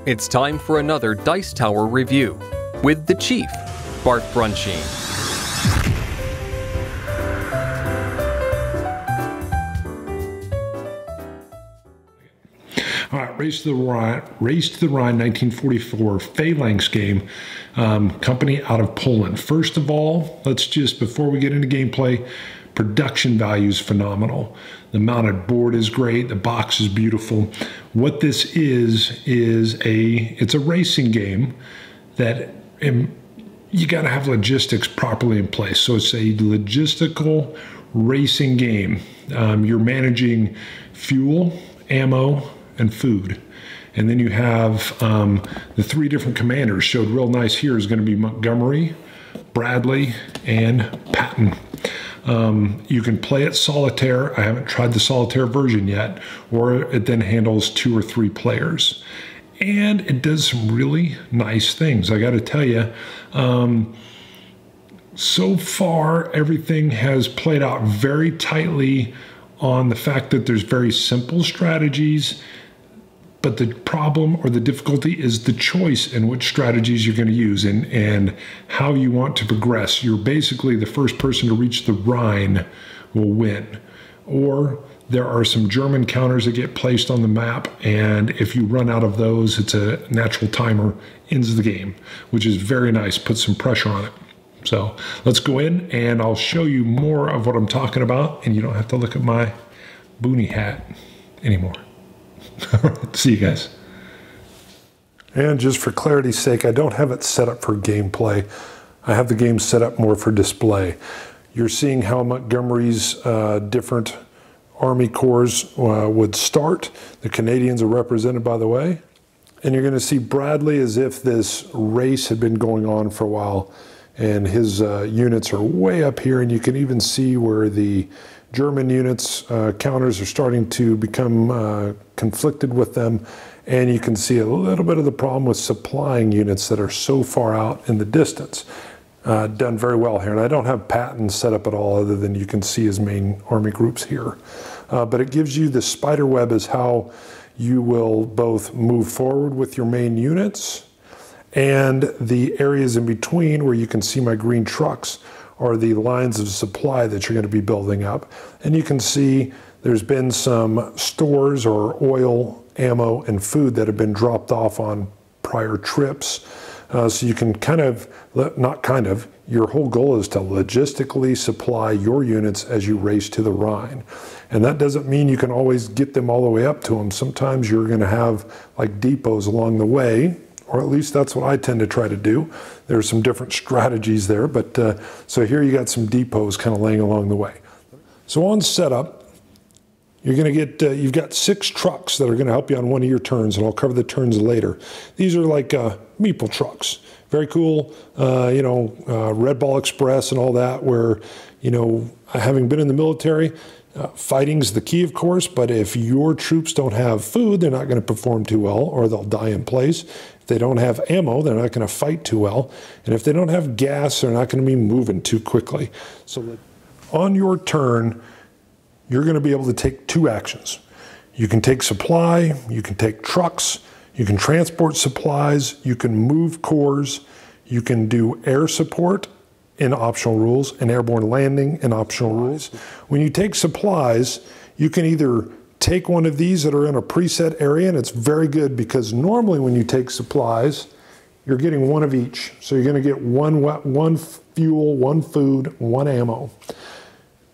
It's time for another Dice Tower review with the Chief, Bart Brunscheen. All right, Race to the Rhine 1944 Phalanx game, company out of Poland. First of all, let's just, before we get into gameplay, production value is phenomenal. The mounted board is great. The box is beautiful. What this is it's a racing game that you got to have logistics properly in place. So it's a logistical racing game. You're managing fuel, ammo, and food. And then you have the three different commanders showed real nice here is going to be Montgomery, Bradley, and Patton. You can play it solitaire. I haven't tried the solitaire version yet, or it then handles 2 or 3 players. And it does some really nice things. I got to tell you, so far everything has played out very tightly on the fact that there's very simple strategies, but the problem or the difficulty is the choice in which strategies you're going to use and how you want to progress. You're basically the first person to reach the Rhine will win. Or there are some German counters that get placed on the map, and if you run out of those, it's a natural timer, ends the game, which is very nice, puts some pressure on it. So let's go in and I'll show you more of what I'm talking about, and you don't have to look at my boonie hat anymore. See you guys. And just for clarity's sake, I don't have it set up for gameplay. I have the game set up more for display. You're seeing how Montgomery's different Army Corps would start. The Canadians are represented, by the way. And you're going to see Bradley as if this race had been going on for a while. And his units are way up here, and you can even see where the German units, counters are starting to become conflicted with them, and you can see a little bit of the problem with supplying units that are so far out in the distance. Done very well here, and I don't have Patton set up at all other than you can see his main army groups here. But it gives you the spider web as how you will both move forward with your main units, and the areas in between where you can see my green trucks are the lines of supply that you're going to be building up. And you can see there's been some stores or oil, ammo, and food that have been dropped off on prior trips. So you can your whole goal is to logistically supply your units as you race to the Rhine. And that doesn't mean you can always get them all the way up to them. Sometimes you're going to have like depots along the way, or at least that's what I tend to try to do. There's some different strategies there, but so here you got some depots kind of laying along the way. So on setup, you're going to get, you've got 6 trucks that are going to help you on one of your turns, and I'll cover the turns later. These are like meeple trucks. Very cool, Red Ball Express and all that, where, having been in the military, fighting's the key, of course, but if your troops don't have food, they're not going to perform too well, or they'll die in place. If they don't have ammo, they're not going to fight too well. And if they don't have gas, they're not going to be moving too quickly. So on your turn, you're going to be able to take 2 actions. You can take supply, you can take trucks, you can transport supplies, you can move corps, you can do air support in optional rules, and airborne landing in optional rules. When you take supplies, you can either take one of these that are in a preset area, and it's very good because normally when you take supplies, you're getting 1 of each. So you're going to get one fuel, 1 food, 1 ammo.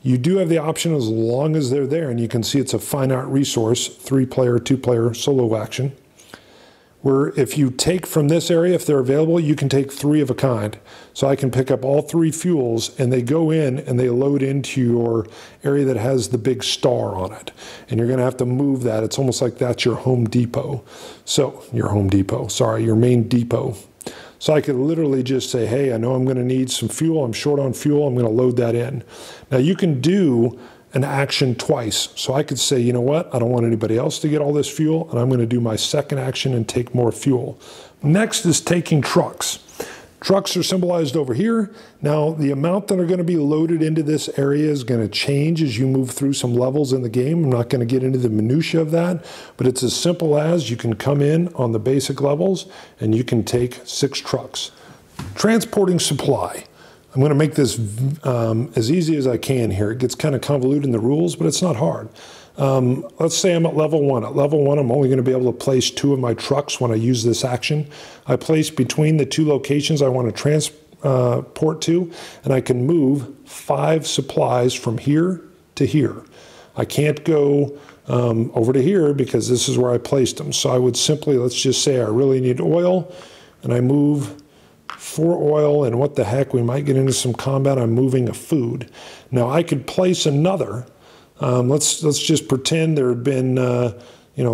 You do have the option as long as they're there, and you can see it's a finite resource, 3-player, 2-player solo action, where if you take from this area, if they're available, you can take 3 of a kind. So I can pick up all 3 fuels, and they go in and they load into your area that has the big star on it. And you're going to have to move that. It's almost like that's your Home Depot. So your main depot. So I could literally just say, hey, I know I'm going to need some fuel. I'm short on fuel. I'm going to load that in. Now you can do an action twice. So I could say, you know what, I don't want anybody else to get all this fuel, and I'm going to do my second action and take more fuel. Next is taking trucks. Trucks are symbolized over here. Now, the amount that are going to be loaded into this area is going to change as you move through some levels in the game. I'm not going to get into the minutia of that, but it's as simple as you can come in on the basic levels and you can take 6 trucks. Transporting supply. I'm going to make this as easy as I can here. It gets kind of convoluted in the rules, but it's not hard. Let's say I'm at level 1. At level 1, I'm only going to be able to place 2 of my trucks when I use this action. I place between the 2 locations I want to transport to, and I can move 5 supplies from here to here. I can't go over to here because this is where I placed them. So I would simply, let's just say I really need oil, and I move 4 oil, and what the heck, we might get into some combat. I'm moving a food. Now I could place another. Let's just pretend there had been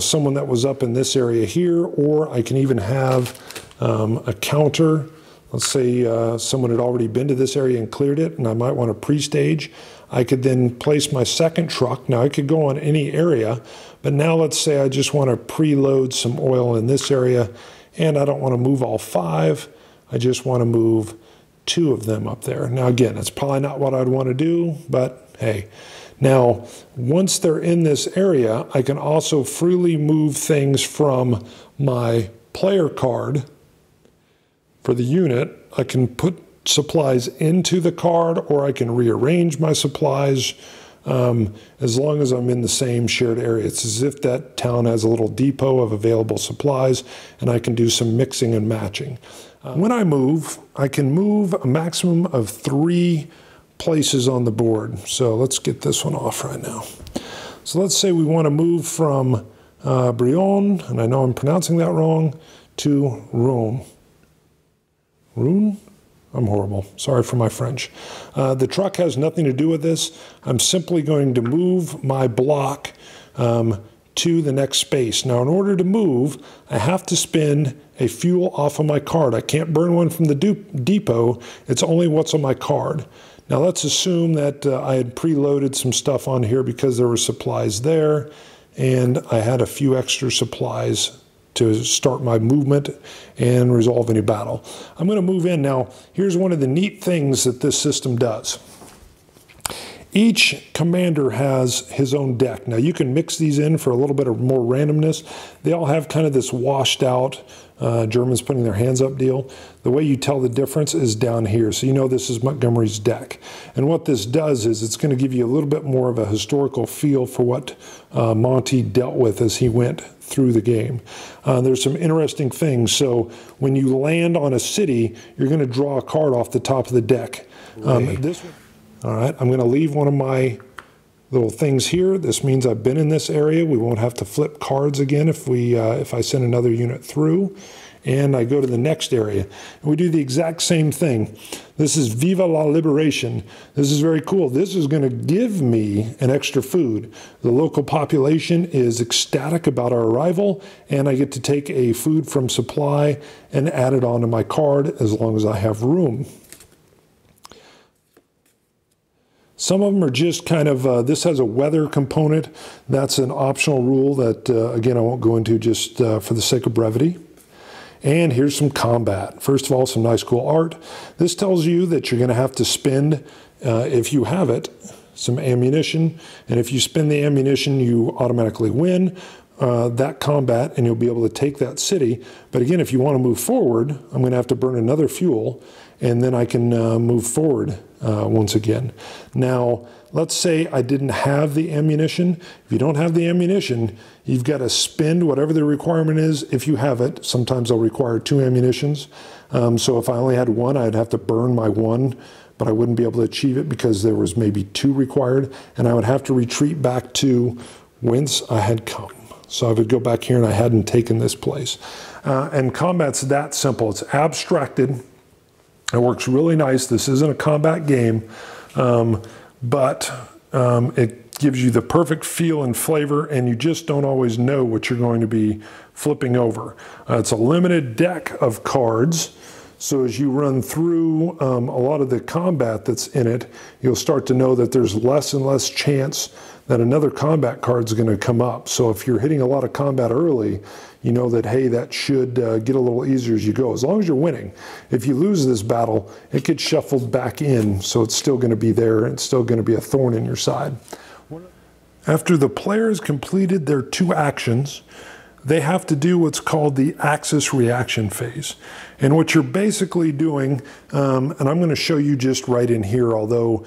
someone that was up in this area here, or I can even have a counter. Let's say someone had already been to this area and cleared it, and I might want to pre-stage. I could then place my second truck. Now I could go on any area, but now let's say I just want to preload some oil in this area, and I don't want to move all 5. I just want to move 2 of them up there. Now again, it's probably not what I'd want to do, but hey. Now, once they're in this area, I can also freely move things from my player card for the unit. I can put supplies into the card, or I can rearrange my supplies as long as I'm in the same shared area. It's as if that town has a little depot of available supplies, and I can do some mixing and matching. When I move, I can move a maximum of 3 places on the board. So let's get this one off right now. So let's say we want to move from Brion, and I know I'm pronouncing that wrong, to Rome. Rune? I'm horrible. Sorry for my French. The truck has nothing to do with this. I'm simply going to move my block to the next space. Now, in order to move, I have to spend a fuel off of my card. I can't burn one from the depot. It's only what's on my card. Now let's assume that I had preloaded some stuff on here because there were supplies there, and I had a few extra supplies to start my movement and resolve any battle. I'm going to move in now. Here's one of the neat things that this system does. Each commander has his own deck. Now you can mix these in for a little bit of more randomness. They all have kind of this washed out Germans putting their hands up deal. The way you tell the difference is down here. So you know this is Montgomery's deck. And what this does is it's going to give you a little bit more of a historical feel for what Monty dealt with as he went through the game. There's some interesting things. So when you land on a city, you're going to draw a card off the top of the deck. All right, I'm going to leave one of my little things here. This means I've been in this area. We won't have to flip cards again if I send another unit through. And I go to the next area. And we do the exact same thing. This is Viva la Liberation. This is very cool. This is going to give me an extra food. The local population is ecstatic about our arrival, and I get to take a food from supply and add it onto my card as long as I have room. Some of them are just kind of, this has a weather component. That's an optional rule that, again, I won't go into just for the sake of brevity. And here's some combat. First of all, some nice cool art. This tells you that you're going to have to spend, if you have it, some ammunition. And if you spend the ammunition, you automatically win that combat, and you'll be able to take that city. But again, if you want to move forward, I'm going to have to burn another fuel, and then I can move forward once again. Now, let's say I didn't have the ammunition. If you don't have the ammunition, you've got to spend whatever the requirement is. If you have it, sometimes they'll require 2 ammunitions. So if I only had 1, I'd have to burn my 1, but I wouldn't be able to achieve it because there was maybe 2 required, and I would have to retreat back to whence I had come. So I would go back here and I hadn't taken this place. And combat's that simple. It's abstracted. It works really nice. This isn't a combat game, but it gives you the perfect feel and flavor, and you just don't always know what you're going to be flipping over. It's a limited deck of cards, so as you run through a lot of the combat that's in it, you'll start to know that there's less and less chance that another combat card is going to come up. So if you're hitting a lot of combat early, you know that, hey, that should get a little easier as you go, as long as you're winning. If you lose this battle, it gets shuffled back in, so it's still going to be there, and it's still going to be a thorn in your side. After the player has completed their 2 actions, they have to do what's called the axis reaction phase. And what you're basically doing, and I'm going to show you just right in here, although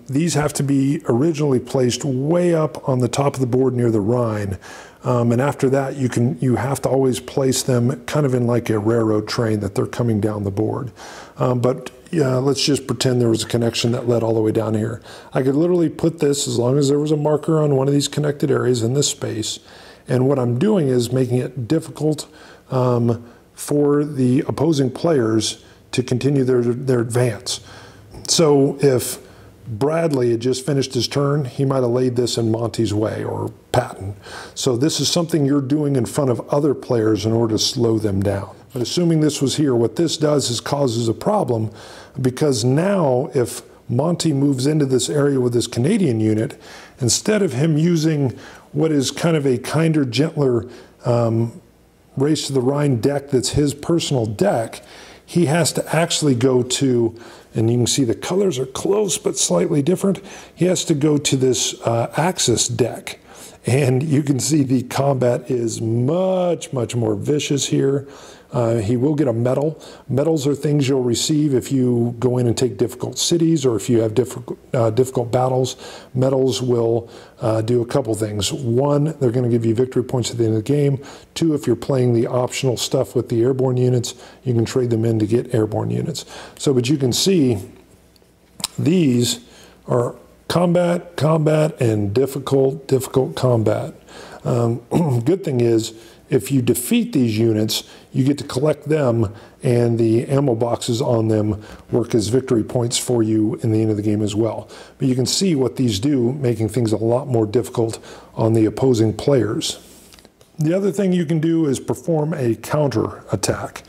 these have to be originally placed way up on the top of the board near the Rhine. And after that, you have to always place them kind of in like a railroad train, that they're coming down the board. But let's just pretend there was a connection that led all the way down here. I could literally put this, as long as there was a marker on one of these connected areas in this space. And what I'm doing is making it difficult for the opposing players to continue their advance. So if Bradley had just finished his turn, he might have laid this in Monty's way, or Patton. So this is something you're doing in front of other players in order to slow them down. But assuming this was here, what this does is causes a problem, because now if Monty moves into this area with this Canadian unit, instead of him using what is kind of a kinder, gentler Race to the Rhine deck that's his personal deck, he has to actually go to, and you can see the colors are close but slightly different, he has to go to this Axis deck. And you can see the combat is much, much more vicious here. He will get a medal. Medals are things you'll receive if you go in and take difficult cities, or if you have difficult battles. Medals will do a couple things. One, they're going to give you victory points at the end of the game. Two, if you're playing the optional stuff with the airborne units, you can trade them in to get airborne units. So, but you can see these are combat, combat, and difficult combat. Good thing is, if you defeat these units, you get to collect them, and the ammo boxes on them work as victory points for you in the end of the game as well. But you can see what these do, making things a lot more difficult on the opposing players. The other thing you can do is perform a counter attack.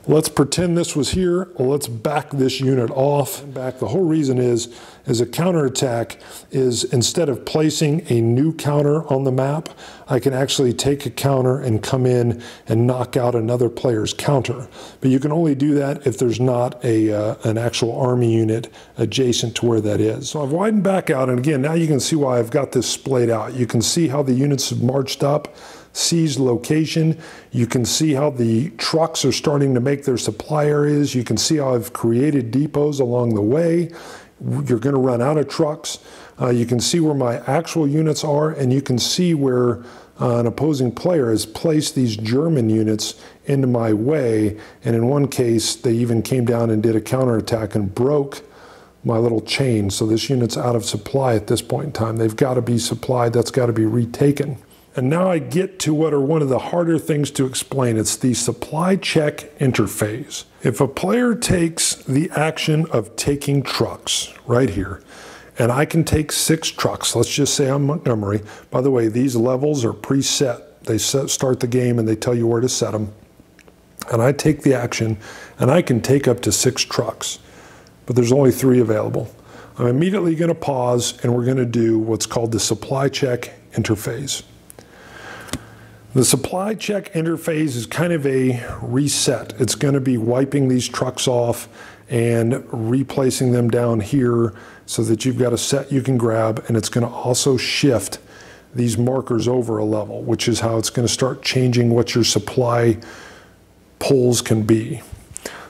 Let's pretend this was here. Let's back this unit off. The whole reason is a counterattack is, instead of placing a new counter on the map, I can actually take a counter and come in and knock out another player's counter. But you can only do that if there's not an actual army unit adjacent to where that is. So I've widened back out, and again, now you can see why I've got this splayed out. You can see how the units have marched up, seized location. You can see how the trucks are starting to make their supply areas. You can see how I've created depots along the way. You're going to run out of trucks. You can see where my actual units are, and you can see where an opposing player has placed these German units into my way. And in one case, they even came down and did a counterattack and broke my little chain. So this unit's out of supply at this point in time. They've got to be supplied. That's got to be retaken. And now I get to what are one of the harder things to explain. It's the supply check interface. If a player takes the action of taking trucks right here, and I can take 6 trucks, let's just say I'm Montgomery. By the way, these levels are preset. They start the game and they tell you where to set them. And I take the action, and I can take up to 6 trucks, but there's only 3 available. I'm immediately going to pause, and we're going to do what's called the supply check interface. The supply check interface is kind of a reset. It's going to be wiping these trucks off and replacing them down here so that you've got a set you can grab, and it's going to also shift these markers over a level, which is how it's going to start changing what your supply pulls can be.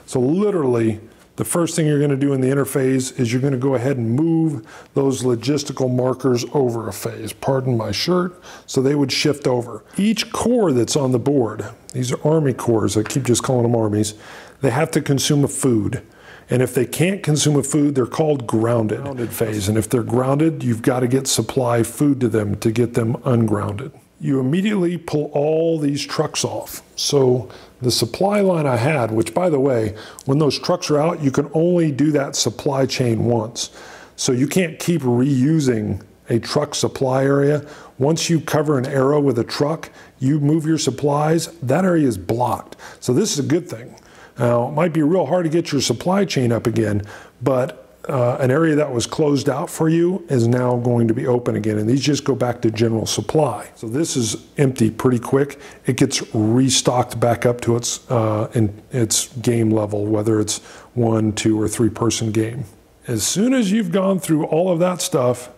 So literally, the first thing you're going to do in the interface is you're going to go ahead and move those logistical markers over a phase. Pardon my shirt. So they would shift over. Each corps that's on the board, these are army corps, I keep just calling them armies, they have to consume a food. And if they can't consume a food, they're called grounded phase. And if they're grounded, you've got to get supply food to them to get them ungrounded. You immediately pull all these trucks off. So the supply line I had, which by the way, when those trucks are out, you can only do that supply chain once. So you can't keep reusing a truck supply area. Once you cover an arrow with a truck, you move your supplies, that area is blocked. So this is a good thing. Now, it might be real hard to get your supply chain up again, but an area that was closed out for you is now going to be open again, and these just go back to general supply. So this is empty pretty quick. It gets restocked back up to its game level, whether it's 1, 2, or 3 person game. As soon as you've gone through all of that stuff,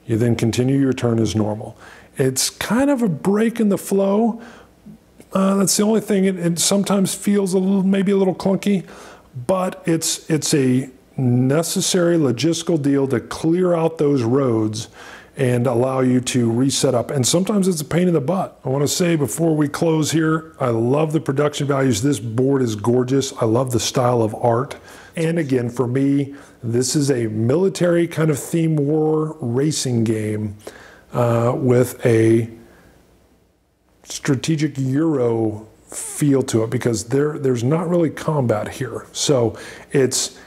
you then continue your turn as normal. It's kind of a break in the flow. That's the only thing. It sometimes feels maybe a little clunky, but it's a necessary logistical deal to clear out those roads and allow you to reset up. And sometimes it's a pain in the butt. I want to say before we close here, I love the production values. This board is gorgeous. I love the style of art. And again, for me, this is a military kind of theme war racing game with a strategic Euro feel to it, because there's not really combat here. So it's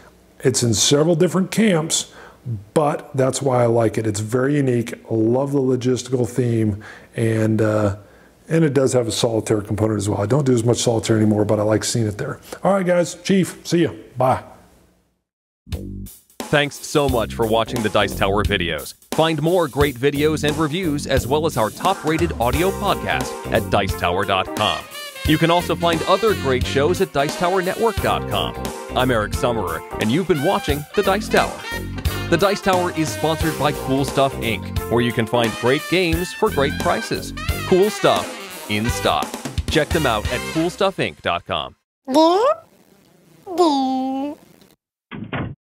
in several different camps, but that's why I like it. It's very unique. I love the logistical theme, and it does have a solitaire component as well. I don't do as much solitaire anymore, but I like seeing it there. All right, guys, Chief, see you. Bye. Thanks so much for watching the Dice Tower videos. Find more great videos and reviews, as well as our top-rated audio podcast at Dicetower.com. You can also find other great shows at Dicetowernetwork.com. I'm Eric Summerer, and you've been watching The Dice Tower. The Dice Tower is sponsored by Cool Stuff Inc., where you can find great games for great prices. Cool stuff in stock. Check them out at CoolStuffInc.com.